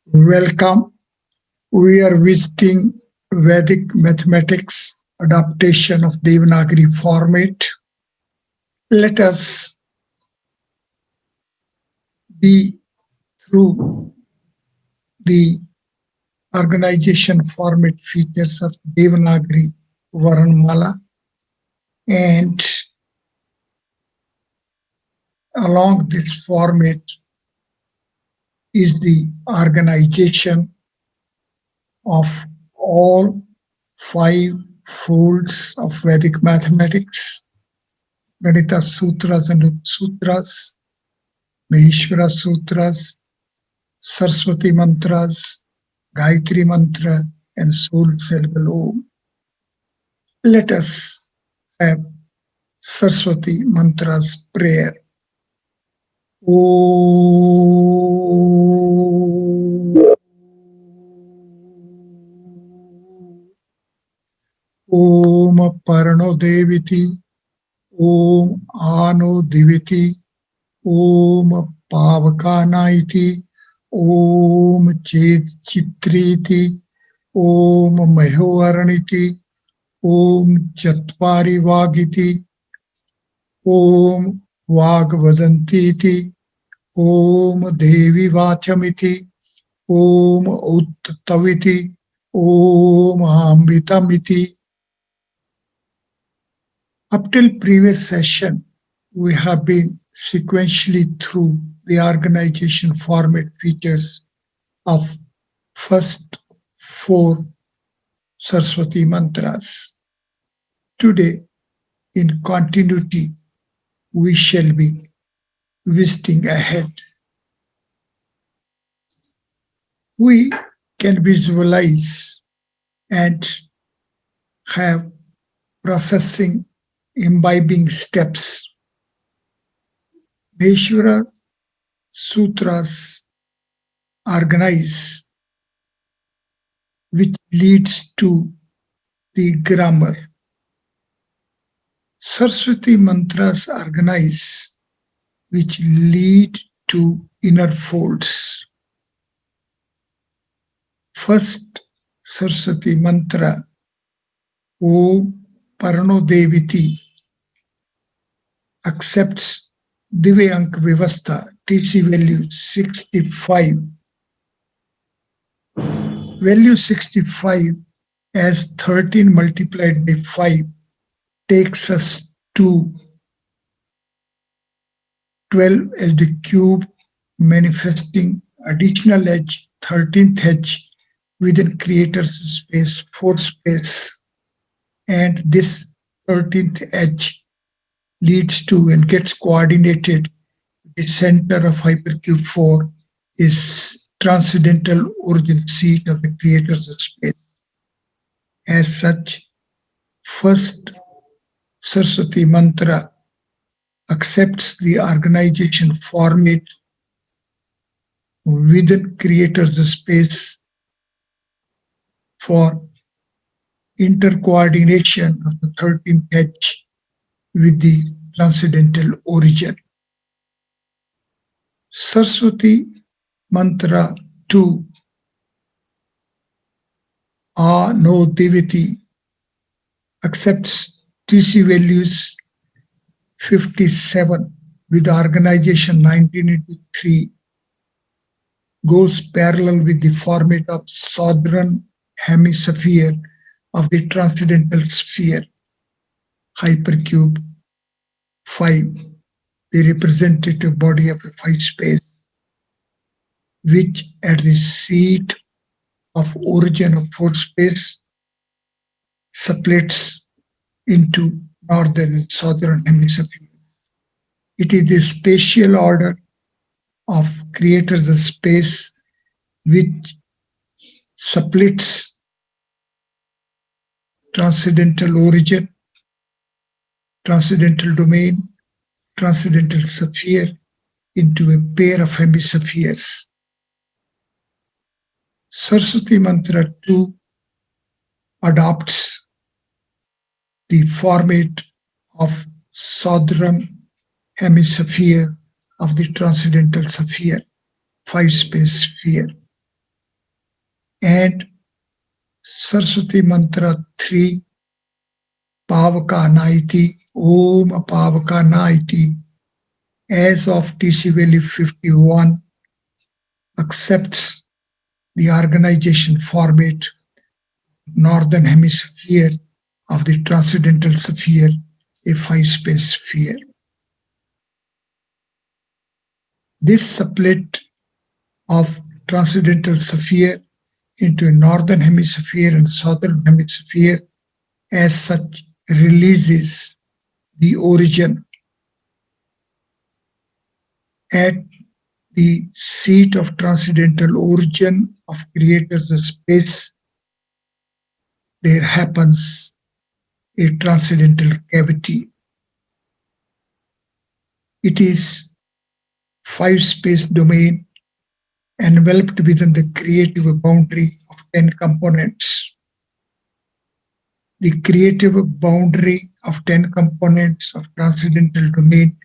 Welcome. We are visiting Vedic mathematics adaptation of Devanagari format. Let us be through the organization format features of Devanagari Varanmala, and along this format is the organization of all five folds of Vedic mathematics: Ganita Sutras and Sutras, Maheshwara Sutras, Saraswati Mantras, Gayatri Mantra, and Soul Syllable Om. Let us have Saraswati Mantra's prayer. Om Parano Deviti, Om Ano Diviti, Om Pavakanaiti, Om Chet Chitriti, Om Mahovaraniti, Om Chatvari Vagiti, Om Vagvadantiti, Om Devi Vachamiti, Om Uttaviti, Om Ambitamiti. Up till previous session, we have been sequentially through the organization format features of first four Saraswati mantras. Today, in continuity, we shall be visiting ahead. We can visualize and have processing, imbibing steps. Maheshwara Sutras organize, which leads to the grammar. Saraswati Mantras organize, which lead to inner folds. First Saraswati Mantra, Om Parano Deviti, accepts Divyank Vivastha, TC value 65. Value 65 as 13 multiplied by 5 takes us to 12 as the cube, manifesting additional edge, 13th edge within creator's space, 4th space, and this 13th edge leads to and gets coordinated. The center of hypercube 4 is transcendental origin seat of the creator's space. As such, first Saraswati Mantra accepts the organization format within creator's space for intercoordination of the 13th edge with the transcendental origin. Saraswati Mantra 2, No Deviti, accepts TC values 57 with organization 19 into 3, goes parallel with the format of southern hemisphere of the transcendental sphere, hypercube 5, the representative body of a 5 space, which at the seat of origin of 4 space splits into northern and southern hemisphere. It is the spatial order of creator's space which splits transcendental origin, transcendental domain, transcendental sphere into a pair of hemispheres. Saraswati Mantra 2 adopts the format of southern hemisphere of the transcendental sphere, 5 space sphere. and Saraswati Mantra-5 Pavaka Om Pavaka as of TC value 51 accepts the organization format northern hemisphere of the transcendental sphere, a five-space sphere. This split of transcendental sphere into a northern hemisphere and southern hemisphere as such releases the origin at the seat of transcendental origin of creator's space. There happens a transcendental cavity. It is five-space domain enveloped within the creative boundary of 10 components. The creative boundary of 10 components of transcendental domain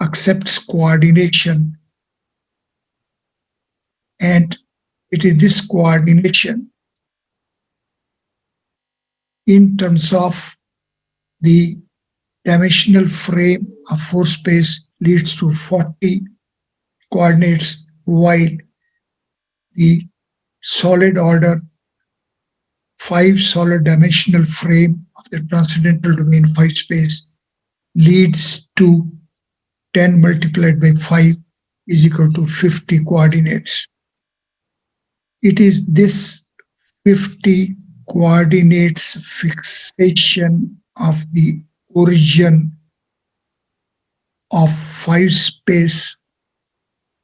accepts coordination, and it is this coordination in terms of the dimensional frame of four space leads to 40 coordinates, while the solid order 5 solid dimensional frame of the transcendental domain 5 space leads to 10 multiplied by 5 is equal to 50 coordinates. It is this 50 coordinates fixation of the origin of 5 space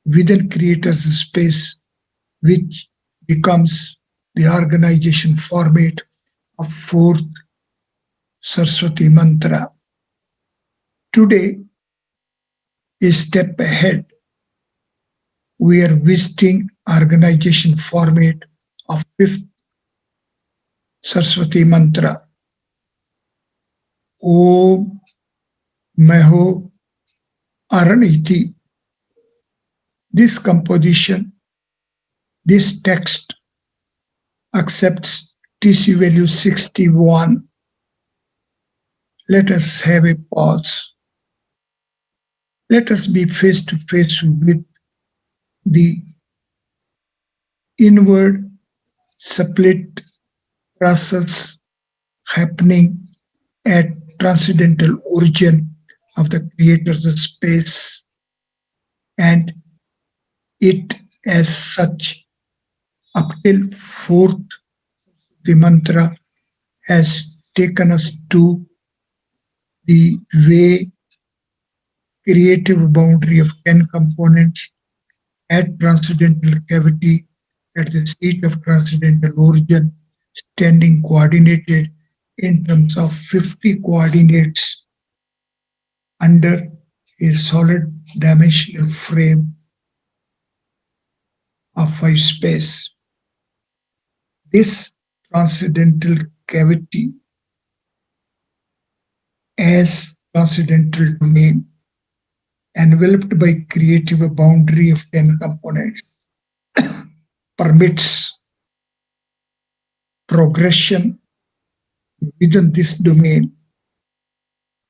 within creator's space which becomes the organization format of fourth Saraswati Mantra. Today, a step ahead, we are visiting organization format of fifth Saraswati Mantra. Om Meho Araniti. This composition, this text accepts TC value 61. Let us have a pause. Let us be face to face with the inward split process happening at transcendental origin of the creator's space, and it as such up till fourth the mantra has taken us to the way creative boundary of 10 components at transcendental cavity at the seat of transcendental origin standing coordinated in terms of 50 coordinates under a solid dimensional frame of 5 space. This transcendental cavity as transcendental domain enveloped by creative boundary of 10 components permits progression within this domain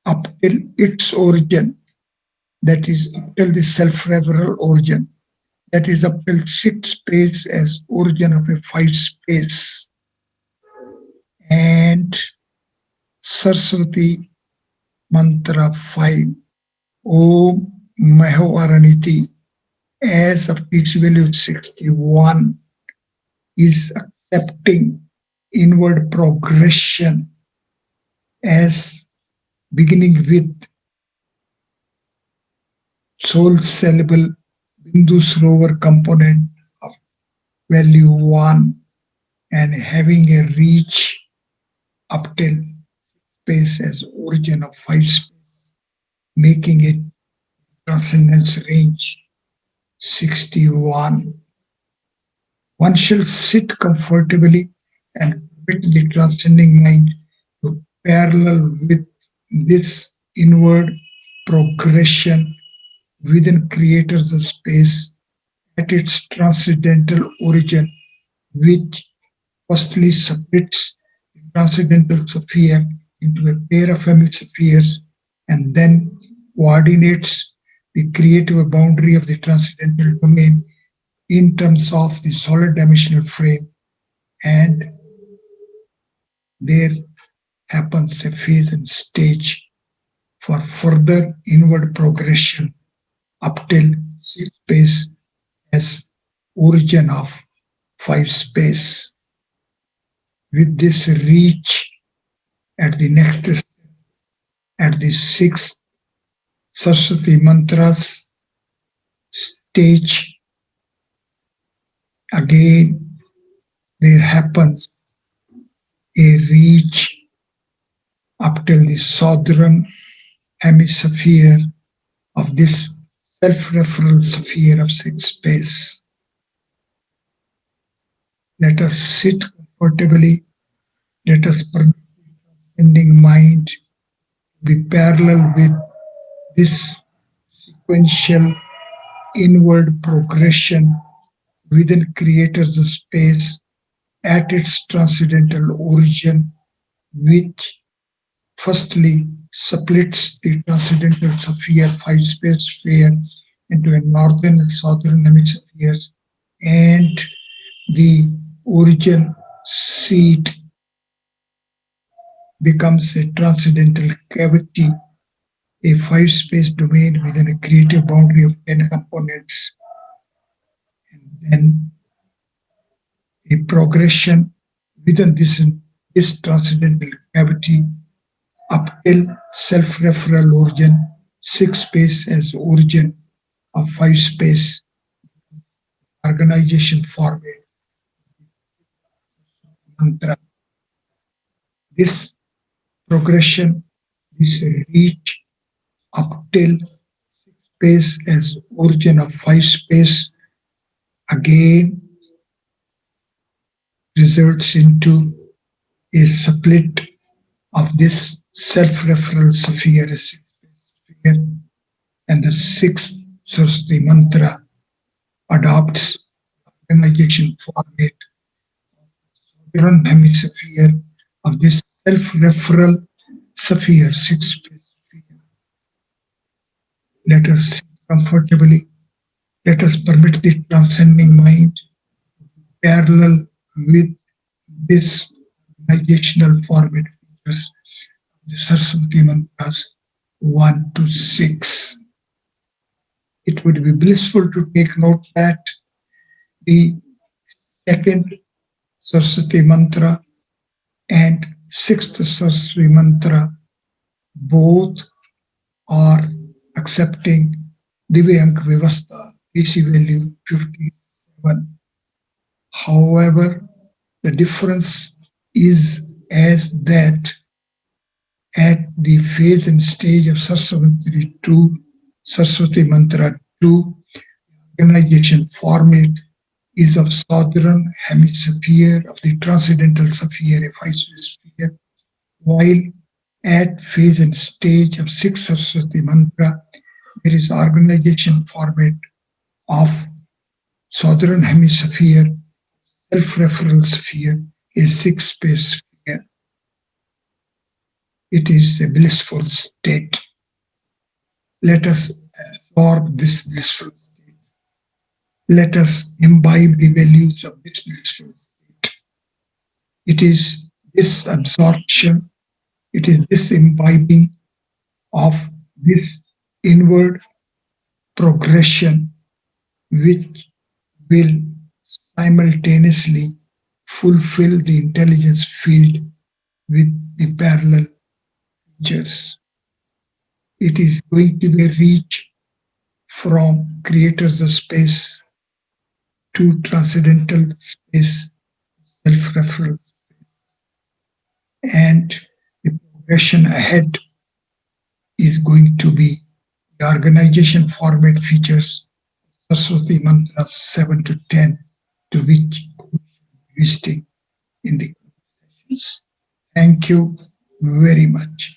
up till its origin, that is up till the self-referral origin, that is up till 6 space as origin of a 5 space. And Saraswati Mantra-5 Om Meho as of TC value 61 is accepting inward progression as beginning with soul sellable Bindu's rover component of value 1 and having a reach up till space as origin of 5 space, making it transcendence range 61. One shall sit comfortably and permit the transcending mind to parallel with this inward progression within creator's space at its transcendental origin, which firstly splits the transcendental sphere into a pair of hemispheres and then coordinates the creative boundary of the transcendental domain in terms of the solid dimensional frame, and there happens a phase and stage for further inward progression up till six space as origin of five space. With this reach at the next step, at the sixth Saraswati Mantras stage, again there happens a reach up till the southern hemisphere of this self-referral sphere of sixth space. Let us sit comfortably. Let us permit the transcending mind to be parallel with this sequential inward progression within creator's space at its transcendental origin, which firstly splits the transcendental sphere, five space sphere, into a northern and southern hemispheres, and the origin seat becomes a transcendental cavity, a five space domain within a creative boundary of 10 components, and then a progression within this transcendental cavity up till self-referral origin, six space as origin of five space organization format mantra. This progression is reach up till space as origin of five space again results into a split of this self-referral sphere, and the sixth Saraswati mantra adopts organization format hemisphere of this self-referral sphere, six space. Let us sit comfortably. Let us permit the transcending mind parallel with this organizational format features of the Saraswati mantras 1 to 6. It would be blissful to take note that the second Saraswati mantra and sixth Saraswati mantra both are accepting Divyank Vivastha, PC value 57. However, the difference is as that at the phase and stage of Saraswati Mantra 2, organization format is of southern hemisphere of the transcendental sphere, a five-space sphere, while at phase and stage of sixth Saraswati Mantra, there is organization format of southern hemisphere, self-referral sphere, a six-space sphere. It is a blissful state. Let us absorb this blissful state. Let us imbibe the values of this blissful state. It is this absorption, it is this imbibing of this inward progression which will simultaneously fulfill the intelligence field with the parallel features. It is going to be a reach from creator's space to transcendental space, self-referral, and the progression ahead is going to be the organization format features Saraswati Mantras 7 to 10, to which we will be visiting in the sessions. Thank you very much.